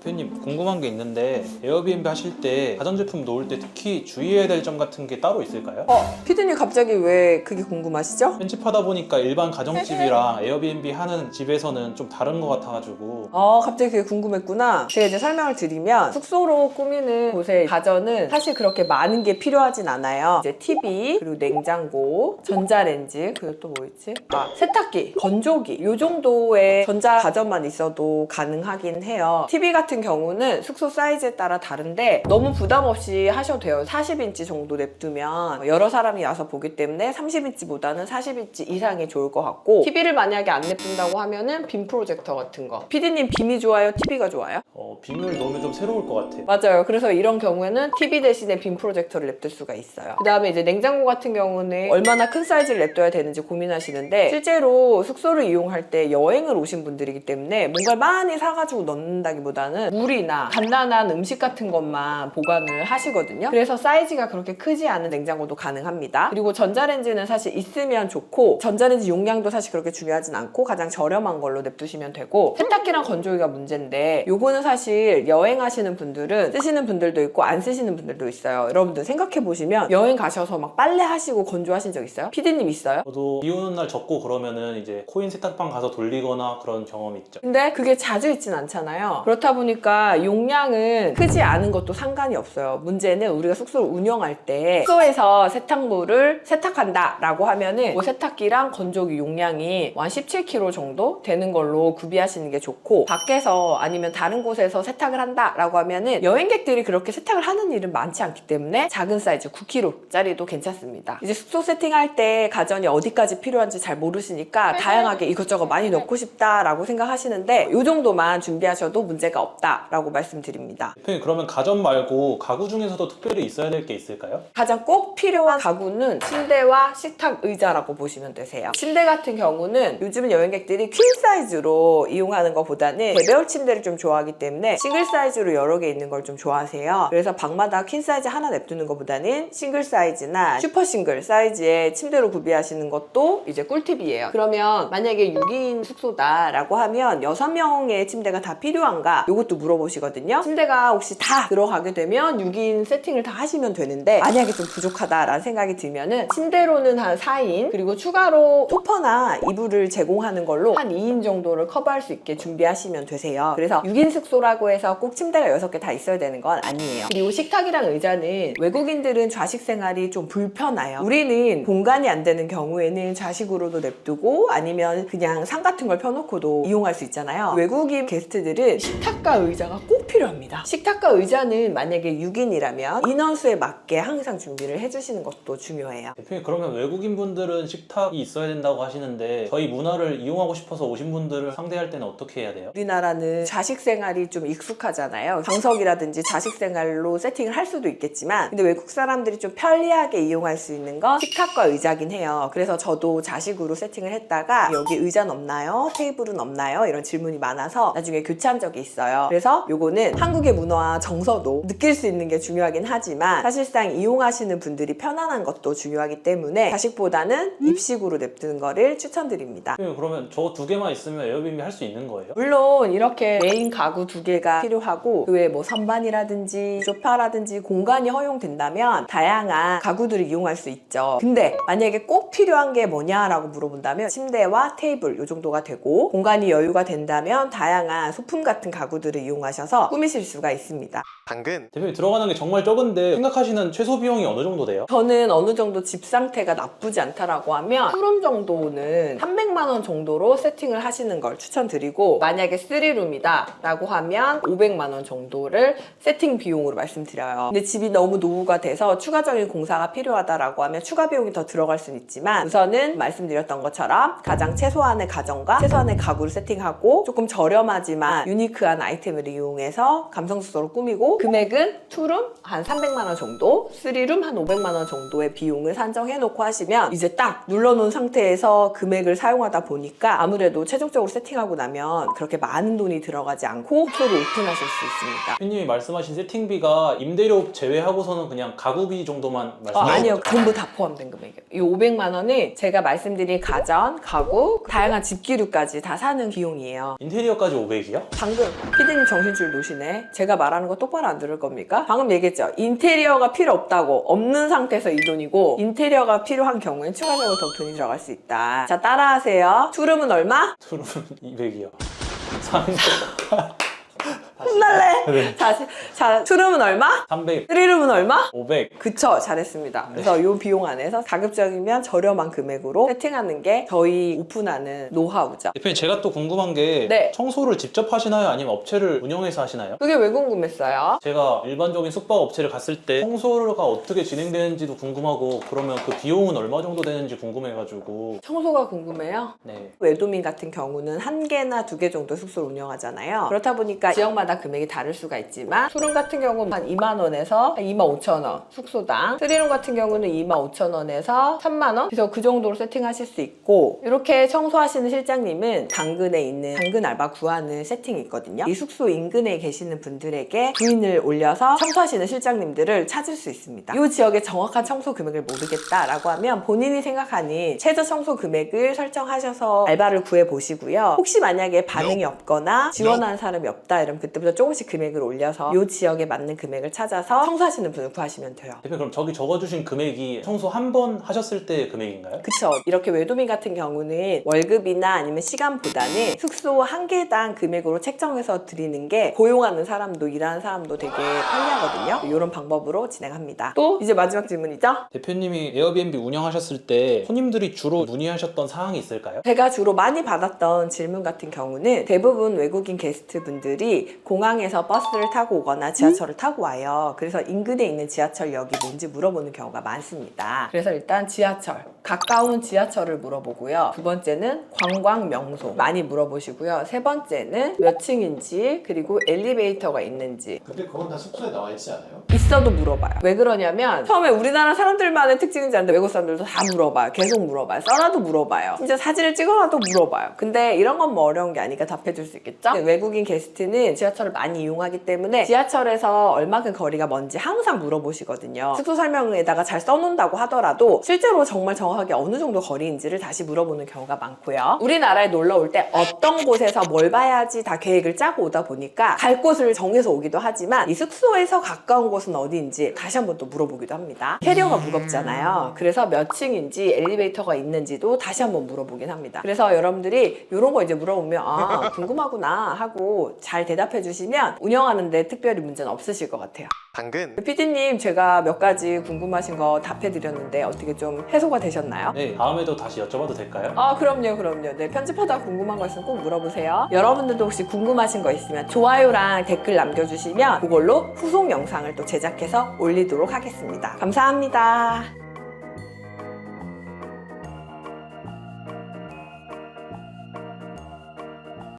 대표님 궁금한 게 있는데 에어비앤비 하실 때 가전제품 놓을 때 특히 주의해야 될 점 같은 게 따로 있을까요? 피디님 갑자기 왜 그게 궁금하시죠? 편집하다 보니까 일반 가정집이랑 에어비앤비 하는 집에서는 좀 다른 것 같아가지고 갑자기 그게 궁금했구나. 제가 이제 설명을 드리면 숙소로 꾸미는 곳의 가전은 사실 그렇게 많은 게 필요하진 않아요. 이제 TV, 그리고 냉장고, 전자레인지, 그리고 또 뭐 있지? 세탁기, 건조기 요 정도의 전자 가전만 있어도 가능하긴 해요. TV 같은 경우는 숙소 사이즈에 따라 다른데 너무 부담 없이 하셔도 돼요. 40인치 정도 냅두면 여러 사람이 와서 보기 때문에 30인치보다는 40인치 이상이 좋을 것 같고, TV를 만약에 안 냅둔다고 하면은 빔 프로젝터 같은 거. 피디님 빔이 좋아요? TV가 좋아요? 빔을 넣으면 좀 새로울 것 같아요. 맞아요. 그래서 이런 경우에는 TV 대신에 빔 프로젝터를 냅둘 수가 있어요. 그 다음에 이제 냉장고 같은 경우는 얼마나 큰 사이즈를 냅둬야 되는지 고민하시는데, 실제로 숙소를 이용할 때 여행을 오신 분들이기 때문에 뭔가를 많이 사가지고 넣는다기보다는 물이나 간단한 음식 같은 것만 보관을 하시거든요. 그래서 사이즈가 그렇게 크지 않은 냉장고도 가능합니다. 그리고 전자레인지는 사실 있으면 좋고, 전자레인지 용량도 사실 그렇게 중요하진 않고 가장 저렴한 걸로 냅두시면 되고, 세탁기랑 건조기가 문제인데 요거는 사실 여행하시는 분들은 쓰시는 분들도 있고 안 쓰시는 분들도 있어요. 여러분들 생각해보시면 여행 가셔서 막 빨래 하시고 건조하신 적 있어요? 피디님 있어요? 저도 비 오는 날 젖고 그러면은 이제 코인 세탁방 가서 돌리거나 그런 경험이 있죠. 근데 그게 자주 있진 않잖아요. 그렇다 보니까 용량은 크지 않은 것도 상관이 없어요. 문제는 우리가 숙소를 운영할 때 숙소에서 세탁물을 세탁한다 라고 하면은 뭐 세탁기랑 건조기 용량이 한 17kg 정도 되는 걸로 구비하시는 게 좋고, 밖에서 아니면 다른 곳에서 세탁을 한다 라고 하면은 여행객들이 그렇게 세탁을 하는 일은 많지 않기 때문에 작은 사이즈 9kg 짜리도 괜찮습니다. 이제 숙소 세팅할 때 가전이 어디까지 필요한지 잘 모르시니까 다양하게 이것저것 많이 넣고 싶다 라고 생각하시는데 이 정도만 준비하셔도 문제가 없다 라고 말씀드립니다. 대표님 그러면 가전 말고 가구 중에서도 특별히 있어야 될 게 있을까요? 가장 꼭 필요한 가구는 침대와 식탁 의자라고 보시면 되세요. 침대 같은 경우는 요즘은 여행객들이 퀸 사이즈로 이용하는 것보다는 대배열 침대를 좀 좋아하기 때문에 싱글 사이즈로 여러 개 있는 걸 좀 좋아하세요. 그래서 방마다 퀸 사이즈 하나 냅두는 것보다는 싱글 사이즈나 슈퍼 싱글 사이즈의 침대로 구비하시는 것도 이제 꿀팁이에요. 그러면 만약에 6인 숙소다라고 하면 6명의 침대가 다 필요한가? 이것도 물어보시거든요. 침대가 혹시 다 들어가게 되면 6인 세팅을 다 하시면 되는데, 만약에 좀 부족하다라는 생각이 들면은 침대로는 한 4인, 그리고 추가로 소파나 이불을 제공하는 걸로 한 2인 정도를 커버할 수 있게 준비하시면 되세요. 그래서 6인 숙소라고 해서 꼭 침대가 6개 다 있어야 되는 건 아니에요. 그리고 식탁이랑 의자는 외국인들은 좌식 생활이 좀 불편해요. 우리는 공간이 안 되는 경우에는 좌식으로도 냅두고 아니면 그냥 상 같은 걸 펴놓고도 이용할 수 있잖아요. 외국인 게스트들은 식탁과 의자가 꼭 필요합니다. 식탁과 의자는 만약에 6인이라면 인원수에 맞게 항상 준비를 해주시는 것도 중요해요. 대표님 그러면 외국인 분들은 식탁이 있어야 된다고 하시는데 저희 문화를 이용하고 싶어서 오신 분들을 상대할 때는 어떻게 해야 돼요? 우리나라는 좌식 생활이 좀 익숙하잖아요. 방석이라든지 좌식 생활로 세팅을 할 수도 있겠지만, 근데 외국 사람들이 좀 편리하게 이용할 수 있는 건 식탁과 의자긴 해요. 그래서 저도 좌식으로 세팅을 했다가 여기 의자는 없나요? 테이블은 없나요? 이런 질문이 많아서 나중에 교체한 적이 있어요. 그래서 요거는 한국의 문화와 정서도 느낄 수 있는 게 중요하긴 하지만 사실상 이용하시는 분들이 편안한 것도 중요하기 때문에 좌식보다는 입식으로 냅두는 거를 추천드립니다. 대표님 그러면 저 2개만 있으면 에어비앤비 할 수 있는 거예요? 물론 이렇게 메인 가구 2개가 필요하고 그 외에 뭐 선반이라든지 소파라든지 공간이 허용된다면 다양한 가구들을 이용할 수 있죠. 근데 만약에 꼭 필요한 게 뭐냐라고 물어본다면 침대와 테이블 이 정도가 되고, 공간이 여유가 된다면 다양한 소품 같은 가구들을 이용하셔서 꾸미실 수가 있습니다. 당근. 대표님 들어가는 게 정말 적은데 생각하시는 최소 비용이 어느 정도 돼요? 저는 어느 정도 집 상태가 나쁘지 않다라고 하면 투룸 정도는 300만 원 정도로 세팅을 하시는 걸 추천드리고, 만약에 3룸이다 라고 하면 500만 원 정도를 세팅 비용으로 말씀드려요. 근데 집이 너무 노후가 돼서 추가적인 공사가 필요하다라고 하면 추가 비용이 더 들어갈 수는 있지만, 우선은 말씀드렸던 것처럼 가장 최소한의 가전과 최소한의 가구를 세팅하고 조금 저렴하지만 유니크한 아이템을 이용해서 감성숙소로 꾸미고, 금액은 투룸 한 300만 원 정도, 3룸 한 500만 원 정도의 비용을 산정해 놓고 하시면 이제 딱 눌러놓은 상태에서 금액을 사용하다 보니까 아무래도 최종적으로 세팅하고 나면 그렇게 많은 돈이 들어가지 않고 숙소를 오픈하실 수 있습니다. 대표님이 말씀하신 세팅비가 임대료 제외하고서는 그냥 가구비 정도만 말씀하셨죠? 아니요, 전부 다 포함된 금액이에요. 이 500만 원은 제가 말씀드린 가전, 가구, 다양한 집기류까지 다 사는 비용이에요. 인테리어까지 500이요? 방금 피디님 정신줄 보시네. 제가 말하는 거 똑바로 안 들을 겁니까? 방금 얘기했죠. 인테리어가 필요 없다고. 없는 상태에서 이 돈이고 인테리어가 필요한 경우엔 추가적으로 더 돈이 들어갈 수 있다. 자, 따라하세요. 투룸은 얼마? 투룸은 200이요. 300. 혼날래? 네. 자, 투룸은 얼마? 300. 쓰리룸은 얼마? 500. 그쵸, 잘했습니다. 그래서 이 비용 안에서 가급적이면 저렴한 금액으로 세팅하는 게 저희 오픈하는 노하우죠. 대표님, 제가 또 궁금한 게 네. 청소를 직접 하시나요? 아니면 업체를 운영해서 하시나요? 그게 왜 궁금했어요? 제가 일반적인 숙박 업체를 갔을 때 청소가 어떻게 진행되는지도 궁금하고, 그러면 그 비용은 얼마 정도 되는지 궁금해가지고. 청소가 궁금해요? 네. 외도민 같은 경우는 1개나 2개 정도 숙소를 운영하잖아요. 그렇다 보니까 지역마다 금액이 다를 수가 있지만 투룸 같은 경우는 한 2만 원에서 한 2만 5천 원 숙소당, 쓰리룸 같은 경우는 2만 5천 원에서 3만 원, 그래서 그 정도로 세팅하실 수 있고, 이렇게 청소하시는 실장님은 당근에 있는 당근 알바 구하는 세팅이 있거든요. 이 숙소 인근에 계시는 분들에게 부인을 올려서 청소하시는 실장님들을 찾을 수 있습니다. 이 지역의 정확한 청소 금액을 모르겠다라고 하면 본인이 생각하는 최저 청소 금액을 설정하셔서 알바를 구해보시고요. 혹시 만약에 반응이 없거나 지원하는 사람이 없다 이러면 그때부터 조금씩 금액을 올려서 이 지역에 맞는 금액을 찾아서 청소하시는 분을 구하시면 돼요. 대표님, 그럼 저기 적어주신 금액이 청소 한 번 하셨을 때 금액인가요? 그쵸. 이렇게 외도민 같은 경우는 월급이나 아니면 시간보다는 숙소 한 개당 금액으로 책정해서 드리는 게 고용하는 사람도 일하는 사람도 되게 편리하거든요. 이런 방법으로 진행합니다. 또 이제 마지막 질문이죠? 대표님이 에어비앤비 운영하셨을 때 손님들이 주로 문의하셨던 사항이 있을까요? 제가 주로 많이 받았던 질문 같은 경우는 대부분 외국인 게스트분들이 공항에서 버스를 타고 오거나 지하철을 타고 와요. 그래서 인근에 있는 지하철역이 뭔지 물어보는 경우가 많습니다. 그래서 일단 지하철, 가까운 지하철을 물어보고요. 두 번째는 관광 명소 많이 물어보시고요. 세 번째는 몇 층인지, 그리고 엘리베이터가 있는지. 근데 그건 다 숙소에 나와 있지 않아요? 있어도 물어봐요. 왜 그러냐면 처음에 우리나라 사람들만의 특징인지 아는데 외국 사람들도 다 물어봐요. 계속 물어봐요. 써놔도 물어봐요. 진짜 사진을 찍어놔도 물어봐요. 근데 이런 건 뭐 어려운 게 아니까 답해줄 수 있겠죠? 외국인 게스트는 지하철을 많이 이용하기 때문에 지하철에서 얼마큼 거리가 뭔지 항상 물어보시거든요. 숙소 설명에다가 잘 써놓는다고 하더라도 실제로 정말 정확하게 어느 정도 거리인지를 다시 물어보는 경우가 많고요. 우리나라에 놀러 올 때 어떤 곳에서 뭘 봐야지 다 계획을 짜고 오다 보니까 갈 곳을 정해서 오기도 하지만 이 숙소에서 가까운 곳은 어디인지 다시 한번 또 물어보기도 합니다. 캐리어가 무겁잖아요. 그래서 몇 층인지 엘리베이터가 있는지도 다시 한번 물어보긴 합니다. 그래서 여러분들이 이런 거 이제 물어보면 아 궁금하구나 하고 잘 대답해 주시면 운영하는데 특별히 문제는 없으실 것 같아요. 당근. PD님, 제가 몇 가지 궁금하신 거 답해 드렸는데 어떻게 좀 해소가 되셨나요? 네, 다음에도 다시 여쭤봐도 될까요? 아, 그럼요. 네, 편집하다 궁금한 거 있으면 꼭 물어보세요. 여러분들도 혹시 궁금하신 거 있으면 좋아요랑 댓글 남겨주시면 그걸로 후속 영상을 또 제작해서 올리도록 하겠습니다. 감사합니다.